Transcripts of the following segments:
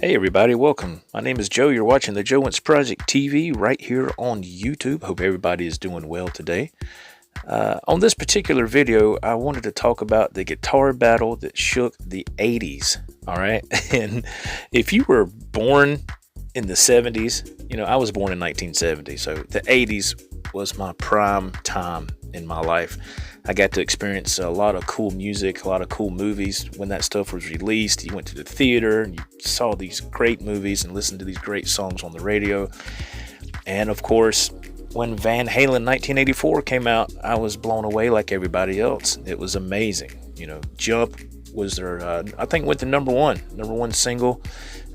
Hey everybody, welcome. My name is Joe. You're watching the Joe Wentz Project TV right here on YouTube. Hope everybody is doing well today. On this particular video, I wanted to talk about the guitar battle that shook the 80s. All right. And if you were born in the 70s, I was born in 1970. So the 80s was my prime time in my life. I got to experience a lot of cool music, a lot of cool movies. When that stuff was released, you went to the theater and you saw these great movies and listened to these great songs on the radio. And of course, when Van Halen 1984 came out, I was blown away like everybody else. It was amazing. Jump was their, I think went to number one single.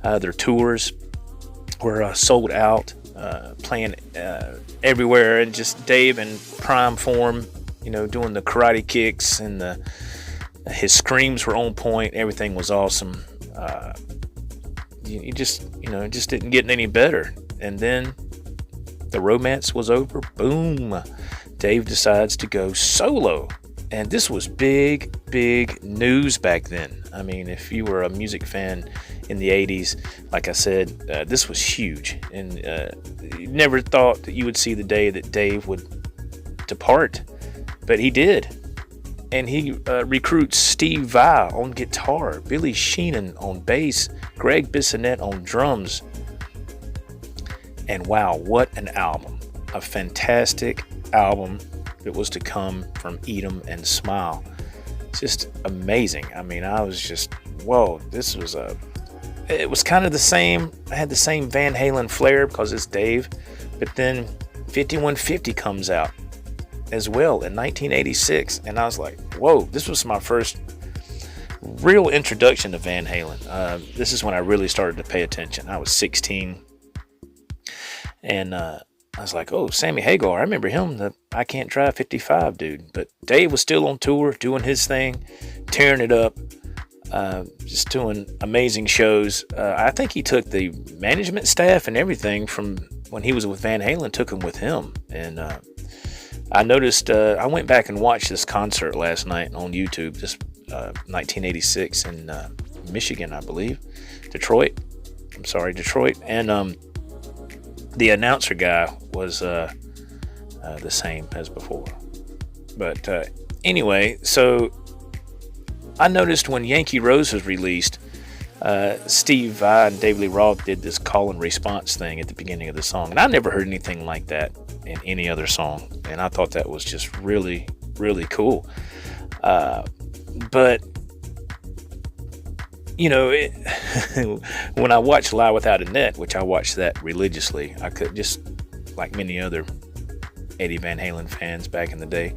Their tours were sold out, playing everywhere, and just Dave in prime form, doing the karate kicks, and his screams were on point. Everything was awesome. It just didn't get any better. And then the romance was over. Boom. Dave decides to go solo. And this was big news back then. I mean, if you were a music fan in the 80s, like I said, this was huge. And you never thought that you would see the day that Dave would depart. But he did. And he recruits Steve Vai on guitar, Billy Sheehan on bass, Greg Bissonette on drums. And wow, what an album. A fantastic album that was to come from Eat 'Em and Smile. Just amazing. I mean, I was just, whoa, it was kind of the same. I had the same Van Halen flair because it's Dave. But then 5150 comes out as well in 1986, and I was like, whoa, this was my first real introduction to Van Halen. This is when I really started to pay attention. I was 16, and I was like, oh, Sammy Hagar, I remember him, the I Can't Drive 55 dude. But Dave was still on tour, doing his thing, tearing it up, just doing amazing shows. I think he took the management staff and everything from when he was with Van Halen, took them with him. And I noticed, I went back and watched this concert last night on YouTube, this 1986 in Michigan, I believe. Detroit. And the announcer guy was the same as before. But anyway, so I noticed when Yankee Rose was released, Steve Vai and David Lee Roth did this call and response thing at the beginning of the song. And I never heard anything like that in any other song. And I thought that was just really, really cool. But, when I watched Lie Without a Net, which I watched that religiously, I could just, like many other Eddie Van Halen fans back in the day,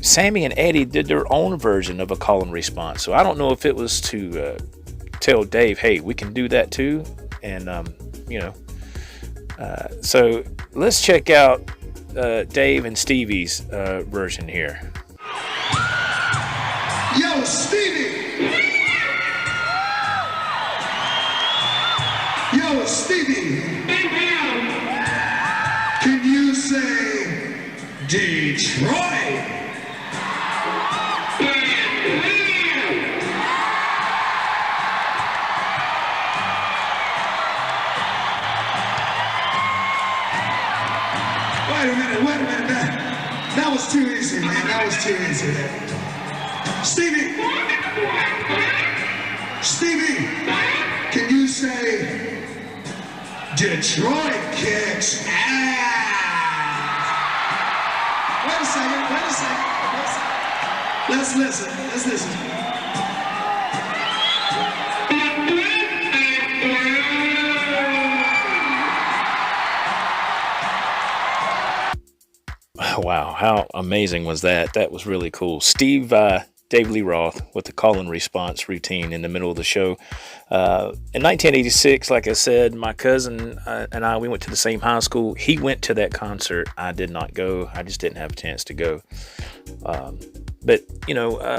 Sammy and Eddie did their own version of a call and response. So I don't know if it was to tell Dave, hey, we can do that too. And, so let's check out Dave and Stevie's version here. Yo, Stevie! Yo, Stevie! Can you say Detroit? Wait a minute. That was too easy, man. That was too easy. Stevie, can you say Detroit kicks ass? Wait a second. Let's listen. Wow, how amazing was that? That was really cool. Steve Vai, David Lee Roth with the call and response routine in the middle of the show. In 1986, like I said, my cousin and I, we went to the same high school. He went to that concert. I did not go. I just didn't have a chance to go. But,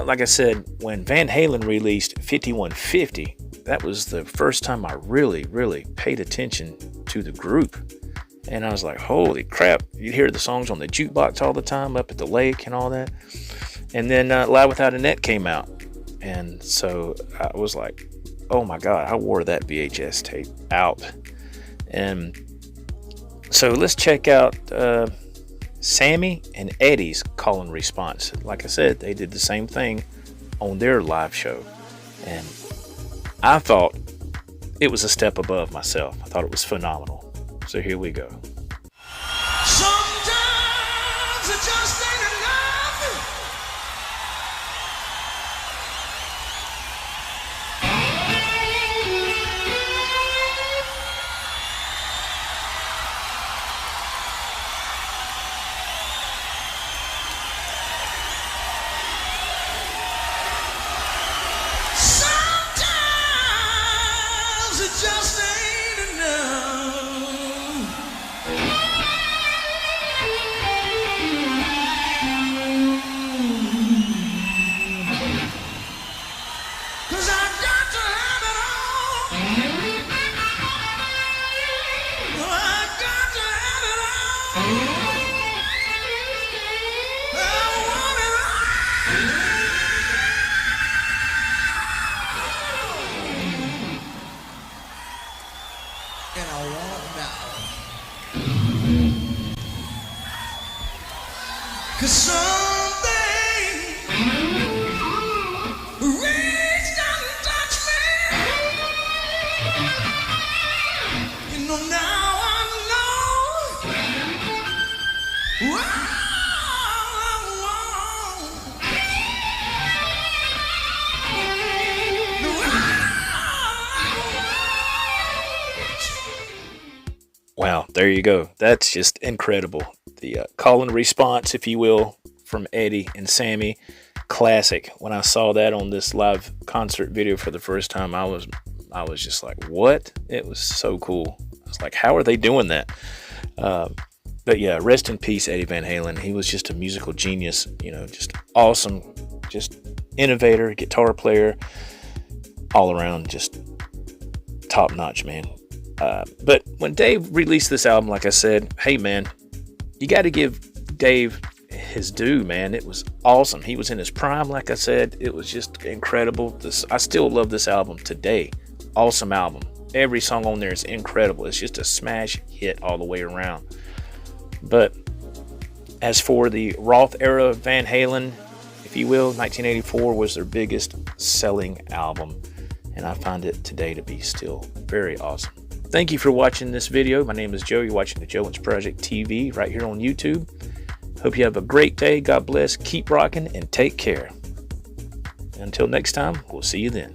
like I said, when Van Halen released 5150, that was the first time I really, really paid attention to the group. And I was like, holy crap, you'd hear the songs on the jukebox all the time up at the lake and all that. And then Lie Without a Net came out. And so I was like, oh my God, I wore that VHS tape out. And so let's check out Sammy and Eddie's call and response. Like I said, they did the same thing on their live show. And I thought it was a step above myself. I thought it was phenomenal. So here we go. Sometimes it just ain't enough. Sometimes it just ain't enough. 'Cause I got to have it all. I got to have it all. I want it all. And I want it now. 'Cause someday reach down and touch me. You know now I know what I want. Wow, there you go. That's just incredible. The call and response, if you will, from Eddie and Sammy, classic. When I saw that on this live concert video for the first time, I was just like, what? It was so cool. I was like, how are they doing that? But yeah, rest in peace, Eddie Van Halen. He was just a musical genius, just awesome, just innovator, guitar player, all around, just top notch, man. But when Dave released this album, like I said, hey man, you got to give Dave his due, man. It was awesome. He was in his prime, like I said. It was just incredible. I still love this album today. Awesome album. Every song on there is incredible. It's just a smash hit all the way around. But as for the Roth era Van Halen, if you will, 1984 was their biggest selling album. And I find it today to be still very awesome. Thank you for watching this video. My name is Joe. You're watching the Joe Wentz Project TV right here on YouTube. Hope you have a great day. God bless. Keep rocking and take care. Until next time, we'll see you then.